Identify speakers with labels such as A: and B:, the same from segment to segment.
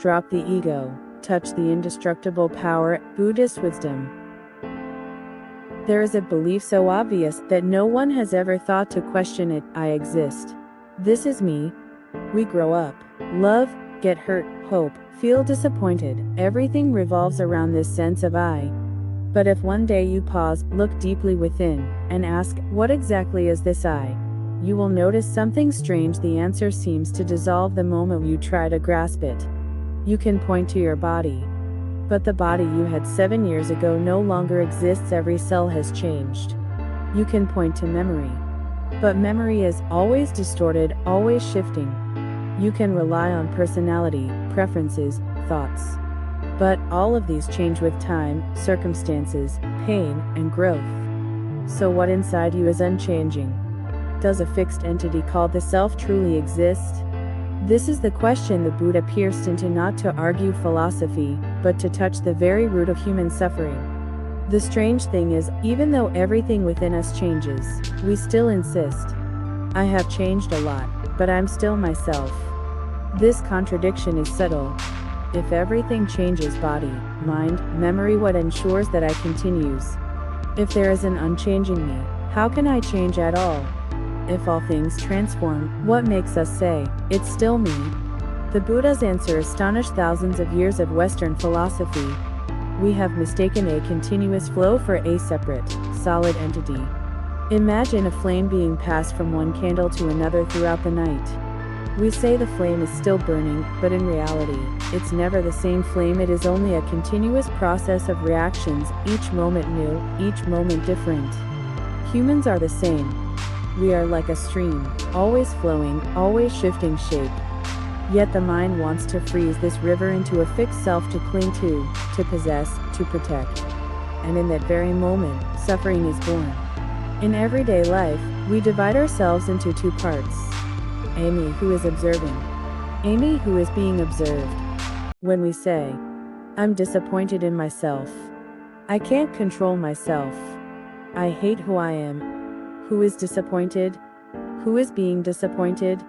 A: Drop the ego. Touch the indestructible power. Buddhist wisdom. There is a belief so obvious that no one has ever thought to question it. I exist. This is me. We grow up, love, get hurt, hope, feel disappointed. Everything revolves around this sense of I. But if one day you pause, look deeply within, and ask, what exactly is this I? You will notice something strange. The answer seems to dissolve the moment you try to grasp it. You can point to your body. But the body you had 7 years ago no longer exists. Every cell has changed. You can point to memory. But memory is always distorted, always shifting. You can rely on personality, preferences, thoughts. But all of these change with time, circumstances, pain, and growth. So what inside you is unchanging? Does a fixed entity called the self truly exist? This is the question the Buddha pierced into, not to argue philosophy, but to touch the very root of human suffering. The strange thing is, even though everything within us changes, we still insist. I have changed a lot, but I'm still myself. This contradiction is subtle. If everything changes, body, mind, memory, what ensures that I continues? If there is an unchanging me, how can I change at all? If all things transform, what makes us say, it's still me? The Buddha's answer astonished thousands of years of Western philosophy. We have mistaken a continuous flow for a separate, solid entity. Imagine a flame being passed from one candle to another throughout the night. We say the flame is still burning, but in reality, it's never the same flame. It is only a continuous process of reactions, each moment new, each moment different. Humans are the same. We are like a stream, always flowing, always shifting shape. Yet the mind wants to freeze this river into a fixed self to cling to possess, to protect. And in that very moment, suffering is born. In everyday life, we divide ourselves into two parts. Amy, who is observing. Amy, who is being observed. When we say, I'm disappointed in myself. I can't control myself. I hate who I am. Who is disappointed? Who is being disappointed?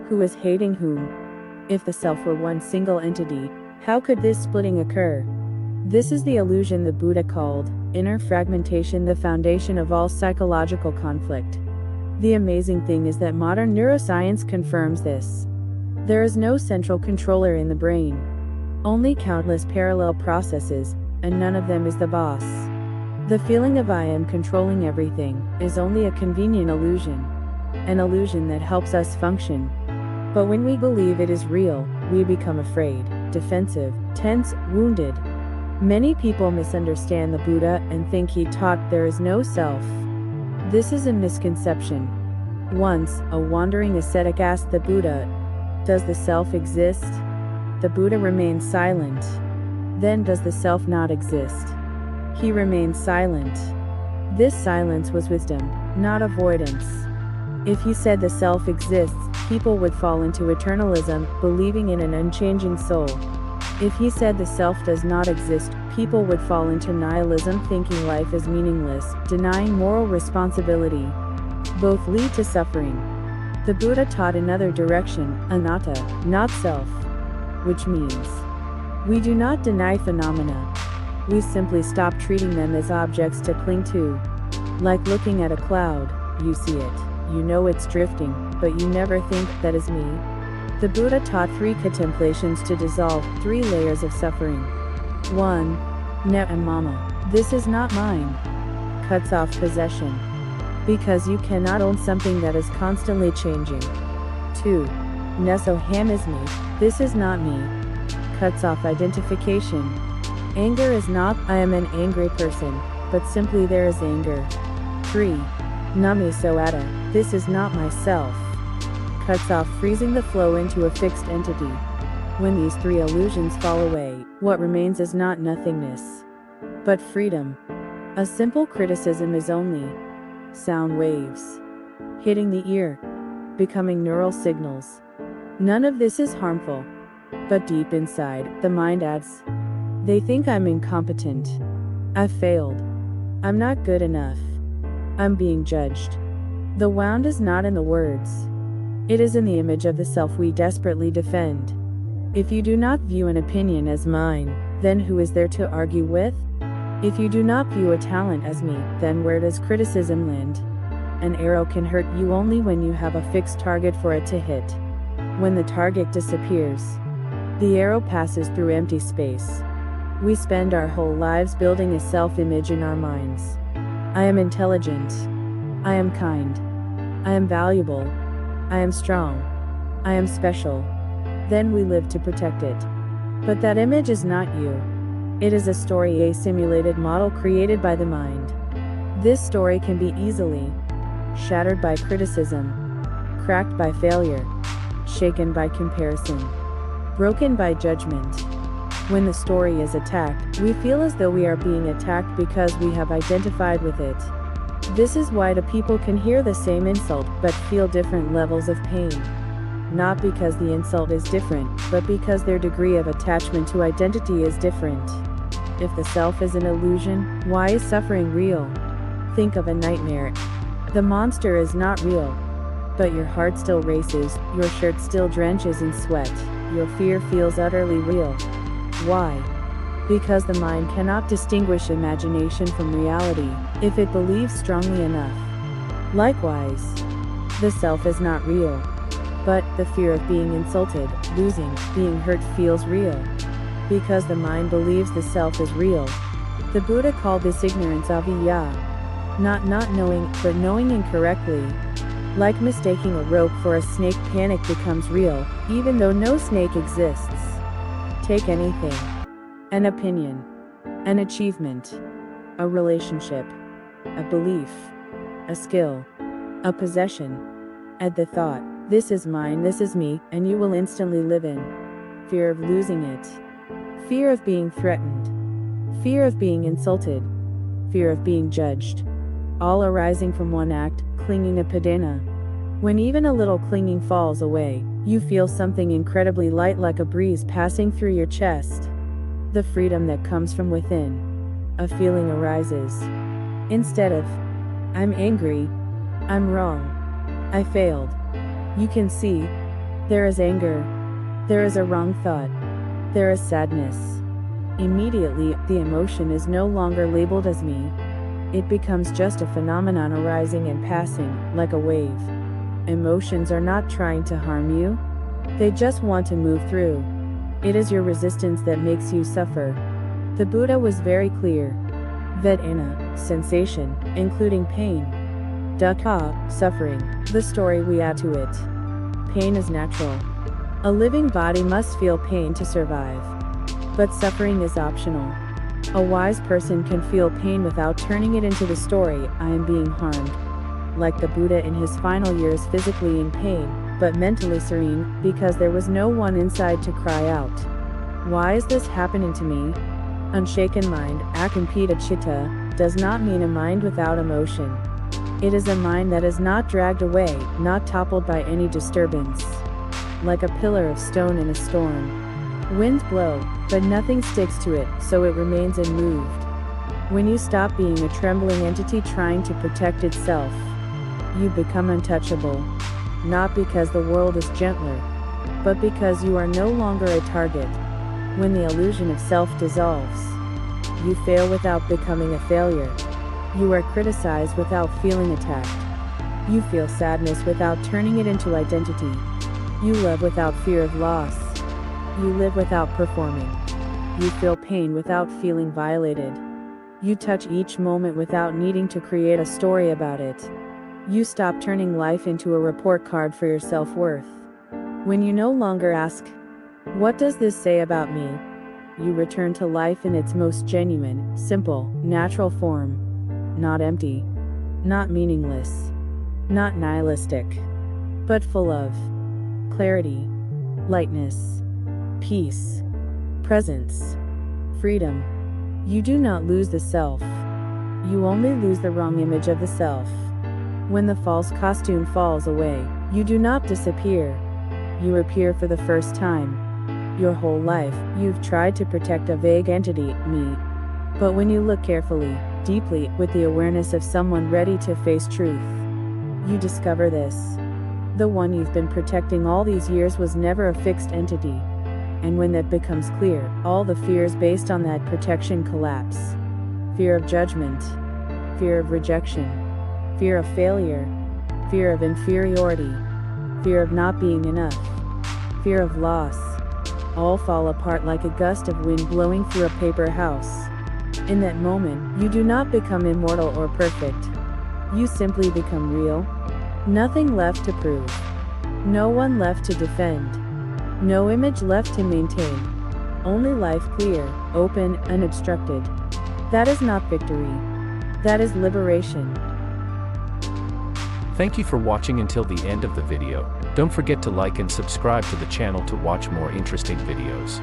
A: Who is hating whom? If the self were one single entity, how could this splitting occur? This is the illusion the Buddha called inner fragmentation, the foundation of all psychological conflict. The amazing thing is that modern neuroscience confirms this. There is no central controller in the brain. Only countless parallel processes, and none of them is the boss. The feeling of I am controlling everything is only a convenient illusion. An illusion that helps us function. But when we believe it is real, we become afraid, defensive, tense, wounded. Many people misunderstand the Buddha and think he taught there is no self. This is a misconception. Once, a wandering ascetic asked the Buddha, does the self exist? The Buddha remained silent. Then, does the self not exist? He remained silent. This silence was wisdom, not avoidance. If he said the self exists, people would fall into eternalism, believing in an unchanging soul. If he said the self does not exist, people would fall into nihilism, thinking life is meaningless, denying moral responsibility. Both lead to suffering. The Buddha taught another direction, anatta, not self. Which means, we do not deny phenomena. We simply stop treating them as objects to cling to. Like looking at a cloud, you see it, you know it's drifting, but you never think, that is me. The Buddha taught 3 contemplations to dissolve 3 layers of suffering. 1. Ne and mama. This is not mine. Cuts off possession. Because you cannot own something that is constantly changing. 2. Neso ham is me. This is not me. Cuts off identification. Anger is not, I am an angry person, but simply there is anger. 3. Nami soata. This is not myself. Cuts off freezing the flow into a fixed entity. When these 3 illusions fall away, what remains is not nothingness, but freedom. A simple criticism is only sound waves hitting the ear, becoming neural signals. None of this is harmful. But deep inside, the mind adds, they think I'm incompetent. I've failed. I'm not good enough. I'm being judged. The wound is not in the words. It is in the image of the self we desperately defend. If you do not view an opinion as mine, then who is there to argue with? If you do not view a talent as me, then where does criticism land? An arrow can hurt you only when you have a fixed target for it to hit. When the target disappears, the arrow passes through empty space. We spend our whole lives building a self-image in our minds. I am intelligent. I am kind. I am valuable. I am strong. I am special. Then we live to protect it. But that image is not you. It is a story, a simulated model created by the mind. This story can be easily shattered by criticism, cracked by failure, shaken by comparison, broken by judgment. When the story is attacked, we feel as though we are being attacked because we have identified with it. This is why the people can hear the same insult but feel different levels of pain. Not because the insult is different, but because their degree of attachment to identity is different. If the self is an illusion, why is suffering real? Think of a nightmare. The monster is not real, but your heart still races, your shirt still drenches in sweat, your fear feels utterly real. Why? Because the mind cannot distinguish imagination from reality, if it believes strongly enough. Likewise, the self is not real. But the fear of being insulted, losing, being hurt feels real. Because the mind believes the self is real. The Buddha called this ignorance avidya. Not knowing, but knowing incorrectly. Like mistaking a rope for a snake, panic becomes real, even though no snake exists. Take anything. An opinion. An achievement. A relationship. A belief. A skill. A possession. Add the thought, this is mine, this is me, and you will instantly live in fear of losing it. Fear of being threatened. Fear of being insulted. Fear of being judged. All arising from one act, clinging to padana. When even a little clinging falls away, you feel something incredibly light like a breeze passing through your chest. The freedom that comes from within. A feeling arises. Instead of, I'm angry, I'm wrong, I failed. You can see, there is anger, there is a wrong thought, there is sadness. Immediately, the emotion is no longer labeled as me. It becomes just a phenomenon arising and passing, like a wave. Emotions are not trying to harm you. They just want to move through. It is your resistance that makes you suffer. The Buddha was very clear. Vedana, sensation, including pain. Dukkha, suffering, the story we add to it. Pain is natural. A living body must feel pain to survive. But suffering is optional. A wise person can feel pain without turning it into the story, I am being harmed. Like the Buddha in his final years, physically in pain, but mentally serene, because there was no one inside to cry out. Why is this happening to me? Unshaken mind, akampita chitta, does not mean a mind without emotion. It is a mind that is not dragged away, not toppled by any disturbance. Like a pillar of stone in a storm. Winds blow, but nothing sticks to it, so it remains unmoved. When you stop being a trembling entity trying to protect itself, you become untouchable. Not because the world is gentler, but because you are no longer a target. When the illusion of self dissolves, you fail without becoming a failure. You are criticized without feeling attacked. You feel sadness without turning it into identity. You love without fear of loss. You live without performing. You feel pain without feeling violated. You touch each moment without needing to create a story about it. You stop turning life into a report card for your self-worth. When you no longer ask, what does this say about me? You return to life in its most genuine, simple, natural form. Not empty. Not meaningless. Not nihilistic. But full of clarity, lightness, peace, presence, freedom. You do not lose the self. You only lose the wrong image of the self. When the false costume falls away, you do not disappear. You appear for the first time. Your whole life, you've tried to protect a vague entity, me. But when you look carefully, deeply, with the awareness of someone ready to face truth, you discover this. The one you've been protecting all these years was never a fixed entity. And when that becomes clear, all the fears based on that protection collapse. Fear of judgment, fear of rejection, fear of failure, fear of inferiority, fear of not being enough, fear of loss, all fall apart like a gust of wind blowing through a paper house. In that moment, you do not become immortal or perfect. You simply become real. Nothing left to prove. No one left to defend. No image left to maintain. Only life clear, open, unobstructed. That is not victory. That is liberation.
B: Thank you for watching until the end of the video. Don't forget to like and subscribe to the channel to watch more interesting videos.